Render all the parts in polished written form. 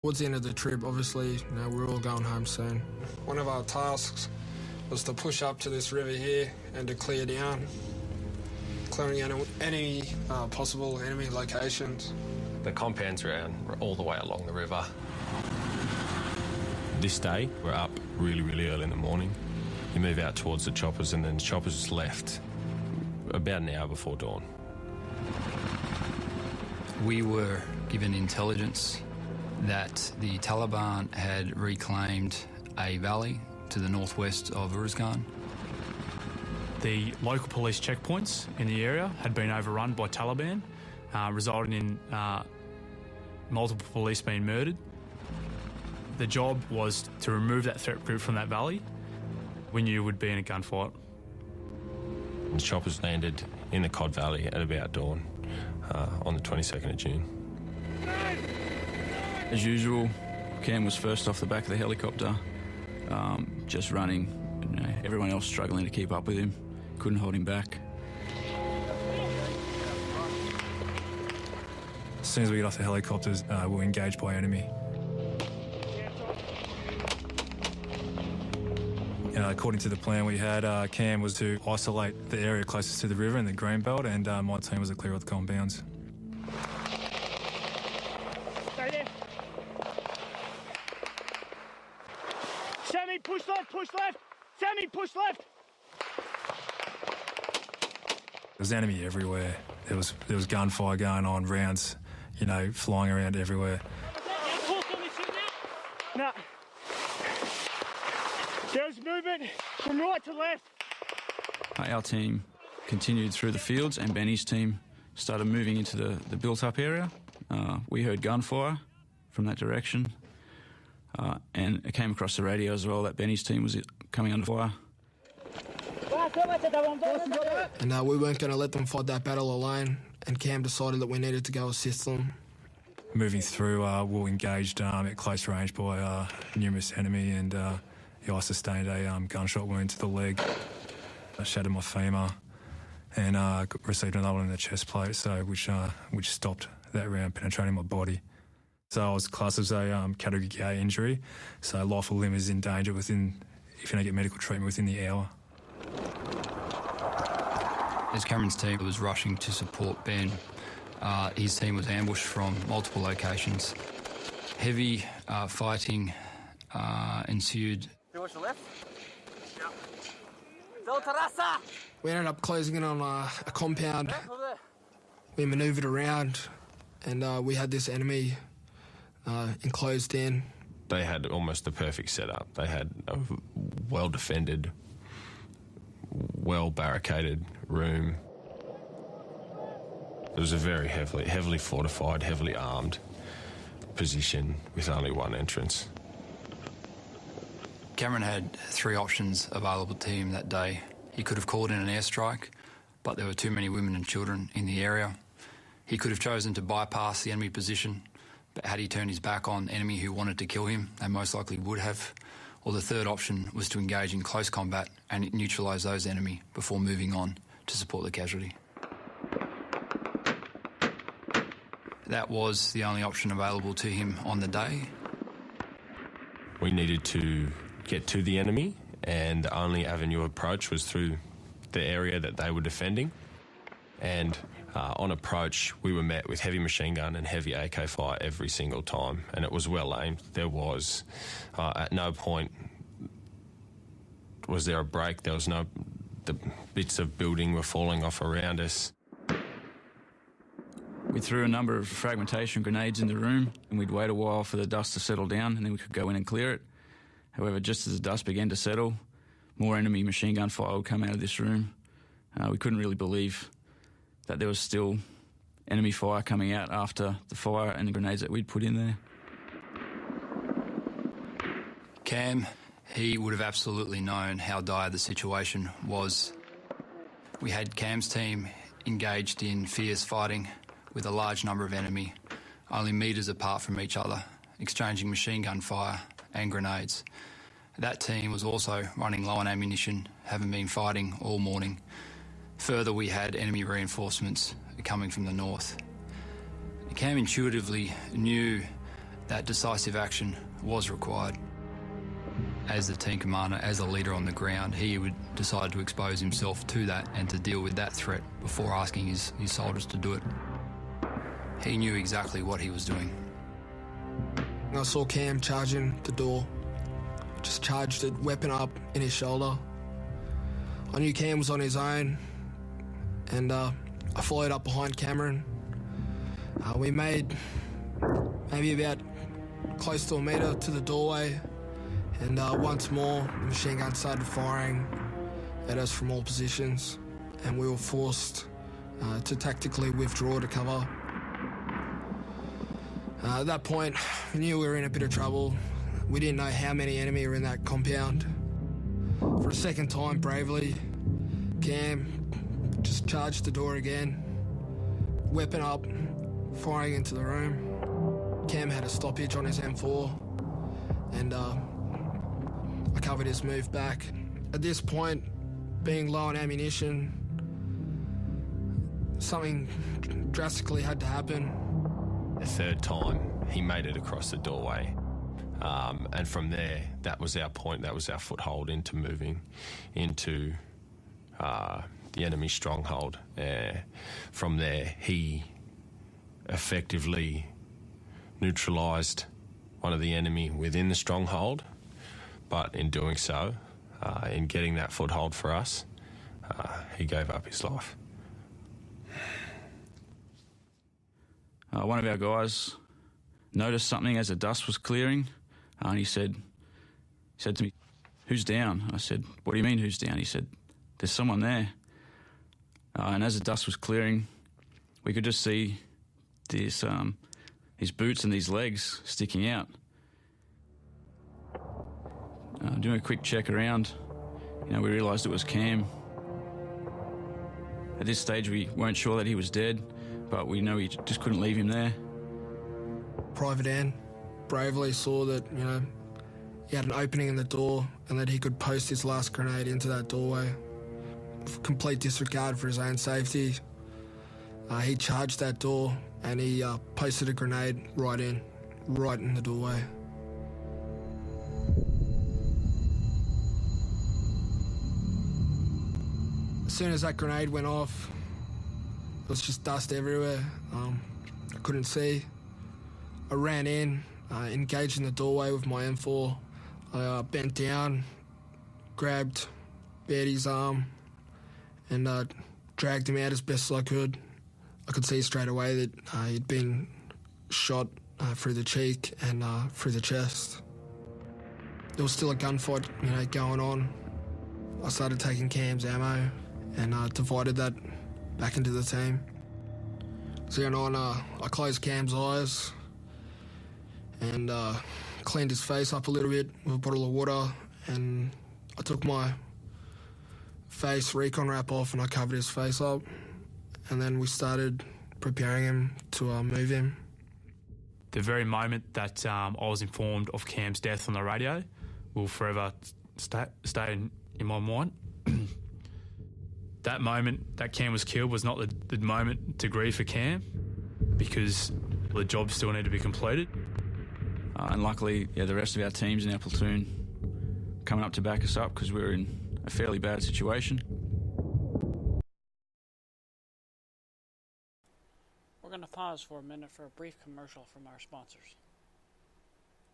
Towards the end of the trip, obviously, we're all going home soon. One of our tasks was to push up to this river here and to clear down, clearing any possible enemy locations. The compounds around all the way along the river. This day, we're up really, really early in the morning. You move out towards the choppers, and then the choppers left about an hour before dawn. We were given intelligence that the Taliban had reclaimed a valley to the northwest of Uruzgan. The local police checkpoints in the area had been overrun by Taliban, resulting in multiple police being murdered. The job was to remove that threat group from that valley. We knew we'd be in a gunfight. The choppers landed in the Cod Valley at about dawn on the 22nd of June. As usual, Cam was first off the back of the helicopter, just running. Everyone else struggling to keep up with him. Couldn't hold him back. As soon as we got off the helicopters, we were engaged by enemy. According to the plan we had, Cam was to isolate the area closest to the river and the grain belt, and my team was to clear all the compounds. Stay there. Sammy, push left, push left. Sammy, push left. There was enemy everywhere. There was gunfire going on, rounds, flying around everywhere. No. There was movement from right to left. Our team continued through the fields, and Benny's team started moving into the built-up area. We heard gunfire from that direction, and it came across the radio as well that Benny's team was coming under fire. And we weren't going to let them fight that battle alone, and Cam decided that we needed to go assist them. Moving through, we were engaged at close range by numerous enemy, and I sustained a gunshot wound to the leg. I shattered my femur and received another one in the chest plate, which stopped that round penetrating my body. So I was classed as a category A injury, so life or limb is in danger if you don't get medical treatment within the hour. As Cameron's team was rushing to support Ben, his team was ambushed from multiple locations. Heavy fighting ensued. You watch the left? Yeah. We ended up closing in on a compound. We manoeuvred around, and we had this enemy enclosed in. They had almost the perfect setup. They had a well-defended, well-barricaded room. It was a very heavily fortified, heavily armed position with only one entrance. Cameron had three options available to him that day. He could have called in an airstrike, but there were too many women and children in the area. He could have chosen to bypass the enemy position, but had he turned his back on enemy who wanted to kill him, they most likely would have. Or the third option was to engage in close combat and neutralise those enemy before moving on to support the casualty. That was the only option available to him on the day. We needed to get to the enemy, and the only avenue of approach was through the area that they were defending. And on approach, we were met with heavy machine gun and heavy AK fire every single time, and it was well aimed. There was, at no point was there a break. There was no, the bits of building were falling off around us. We threw a number of fragmentation grenades in the room, and we'd wait a while for the dust to settle down, and then we could go in and clear it. However, just as the dust began to settle, more enemy machine gun fire would come out of this room. We couldn't really believe that there was still enemy fire coming out after the fire and the grenades that we'd put in there. Cam, he would have absolutely known how dire the situation was. We had Cam's team engaged in fierce fighting with a large number of enemy, only metres apart from each other, exchanging machine gun fire and grenades. That team was also running low on ammunition, having been fighting all morning. Further, we had enemy reinforcements coming from the north. Cam intuitively knew that decisive action was required. As the team commander, as a leader on the ground, he would decide to expose himself to that and to deal with that threat before asking his soldiers to do it. He knew exactly what he was doing. I saw Cam charging the door. Just charged it, weapon up in his shoulder. I knew Cam was on his own, and I followed up behind Cameron. We made maybe about close to a metre to the doorway, and once more the machine gun started firing at us from all positions, and we were forced to tactically withdraw to cover. At that point, we knew we were in a bit of trouble. We didn't know how many enemy were in that compound. For a second time, bravely, Cam just charged the door again, weapon up, firing into the room. Cam had a stoppage on his M4, and I covered his move back. At this point, being low on ammunition, something drastically had to happen. The third time, he made it across the doorway. And from there, that was our point, that was our foothold into moving into the enemy stronghold. From there, he effectively neutralised one of the enemy within the stronghold, but in doing so, in getting that foothold for us, he gave up his life. One of our guys noticed something as the dust was clearing, and he said to me, "Who's down?" I said, "What do you mean, who's down?" He said, "There's someone there." And as the dust was clearing, we could just see this, his boots and these legs sticking out. Doing a quick check around, we realised it was Cam. At this stage, we weren't sure that he was dead, but we know we just couldn't leave him there. Private Ann bravely saw that, he had an opening in the door and that he could post his last grenade into that doorway. For complete disregard for his own safety, he charged that door and he posted a grenade right in the doorway. As soon as that grenade went off, there was just dust everywhere. I couldn't see. I ran in, engaged in the doorway with my M4. I bent down, grabbed Betty's arm, and dragged him out as best as I could. I could see straight away that he'd been shot through the cheek and through the chest. There was still a gunfight, going on. I started taking Cam's ammo and divided that back into the team. So I closed Cam's eyes and cleaned his face up a little bit with a bottle of water, and I took my face recon wrap off and I covered his face up, and then we started preparing him to move him. The very moment that I was informed of Cam's death on the radio will forever stay in my mind. That moment that Cam was killed was not the moment to grieve for Cam, because the job still needed to be completed. And luckily, the rest of our teams in our platoon coming up to back us up, because we were in a fairly bad situation. We're going to pause for a minute for a brief commercial from our sponsors.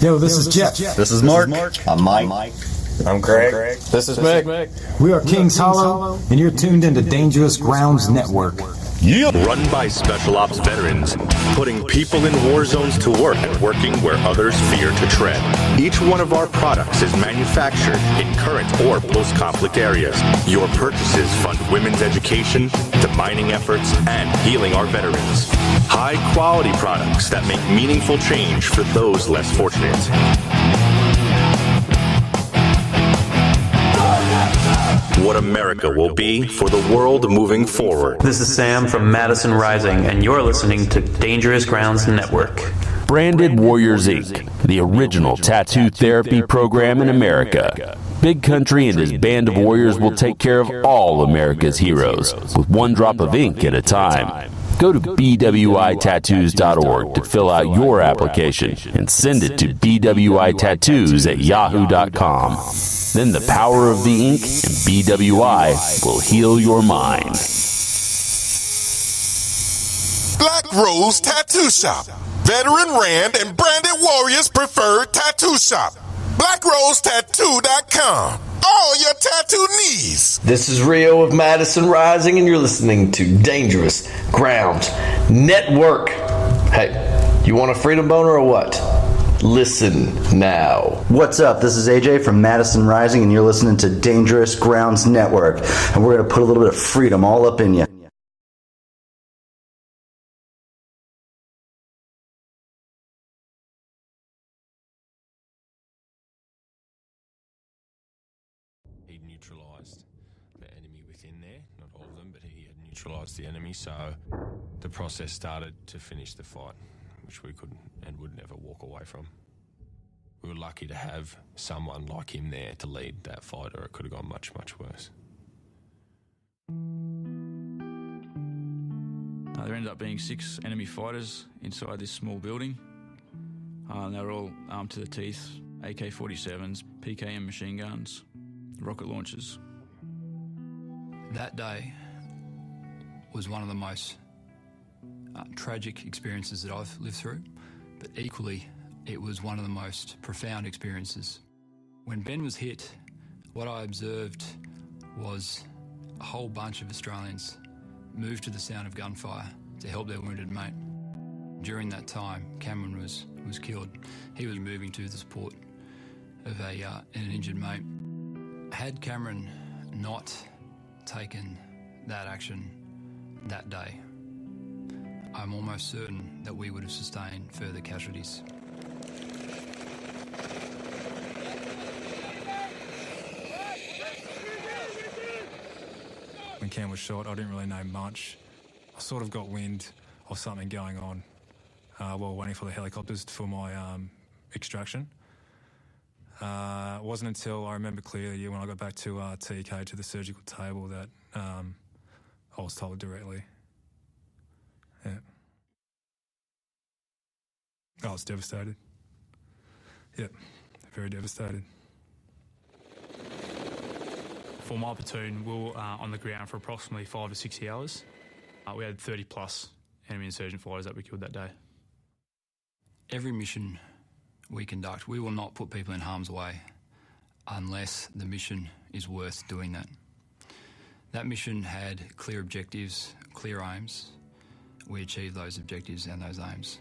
Yo, this is Jeff. This is Mark. I'm Mike. I'm Greg. This is Mick. We are Kings Hollow, and you're tuned into Dangerous Grounds Network. Yeah. Run by Special Ops veterans, putting people in war zones to work and working where others fear to tread. Each one of our products is manufactured in current or post-conflict areas. Your purchases fund women's education, demining efforts, and healing our veterans. High-quality products that make meaningful change for those less fortunate. What America will be for the world moving forward. This is Sam from Madison Rising, and you're listening to Dangerous Grounds Network. Branded Warriors Inc., the original tattoo therapy program in America. Big Country and his band of warriors will take care of all America's heroes, with one drop of ink at a time. Go to bwitattoos.org to fill out your application and send it to bwitattoos@yahoo.com. Then the power of the ink and BWI will heal your mind. Black Rose Tattoo Shop. Veteran Rand and Branded Warriors preferred tattoo shop. BlackRoseTattoo.com. All your tattoo needs. This is Rio of Madison Rising, and you're listening to Dangerous Grounds Network. Hey, you want a freedom boner or what? Listen now. What's up? This is AJ from Madison Rising, and you're listening to Dangerous Grounds Network. And we're going to put a little bit of freedom all up in you. He neutralised the enemy within there, not all of them, but he had neutralised the enemy, so the process started to finish the fight, which we could and would never walk away from. We were lucky to have someone like him there to lead that fight, or it could have gone much, much worse. There ended up being 6 enemy fighters inside this small building. They were all armed to the teeth, AK-47s, PKM machine guns, rocket launchers. That day was one of the most tragic experiences that I've lived through, but equally it was one of the most profound experiences. When Ben was hit, what I observed was a whole bunch of Australians move to the sound of gunfire to help their wounded mate. During that time, Cameron was killed. He was moving to the support of an injured mate. Had Cameron not taken that action that day, I'm almost certain that we would have sustained further casualties. When Cam was shot, I didn't really know much. I sort of got wind of something going on while waiting for the helicopters for my extraction. It wasn't until I remember clearly when I got back to TK, to the surgical table, that I was told directly. Yeah. I was devastated. Yep, very devastated. For my platoon, we were on the ground for approximately 5 to 60 hours. We had 30 plus enemy insurgent fighters that we killed that day. Every mission we conduct, we will not put people in harm's way unless the mission is worth doing that. That mission had clear objectives, clear aims. We achieved those objectives and those aims.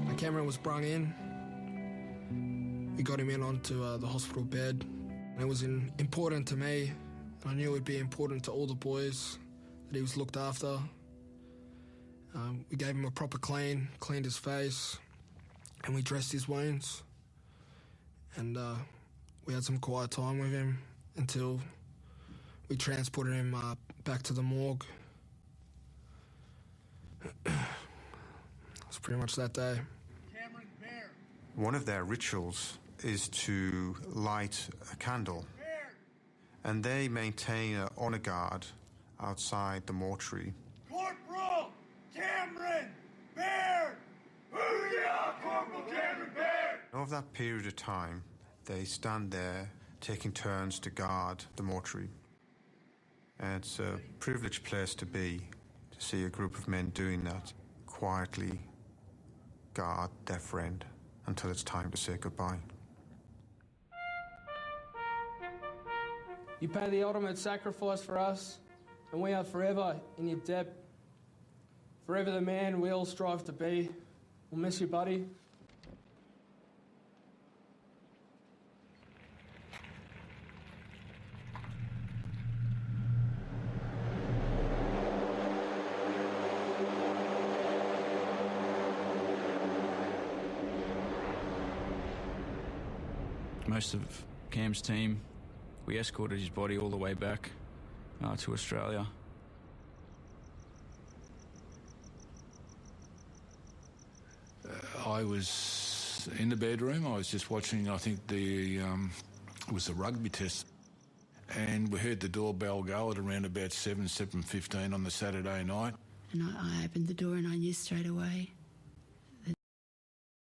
My camera was brung in. We got him in onto the hospital bed. And it was important to me. I knew it would be important to all the boys that he was looked after. We gave him a proper clean, cleaned his face, and we dressed his wounds. And we had some quiet time with him until we transported him back to the morgue. It's pretty much that day. One of their rituals is to light a candle, and they maintain an honour guard outside the mortuary. Corporal Cameron Baird! Booyah, Corporal Cameron Baird! Over that period of time, they stand there taking turns to guard the mortuary. And it's a privileged place to be, to see a group of men doing that, quietly guard their friend until it's time to say goodbye. You pay the ultimate sacrifice for us, and we are forever in your debt. Forever the man we all strive to be. We'll miss you, buddy. Most of Cam's team, we escorted his body all the way back to Australia. I was in the bedroom. I was just watching, I think it was a rugby test. and we heard the doorbell go at around about 7:15 on the Saturday night. And I opened the door and I knew straight away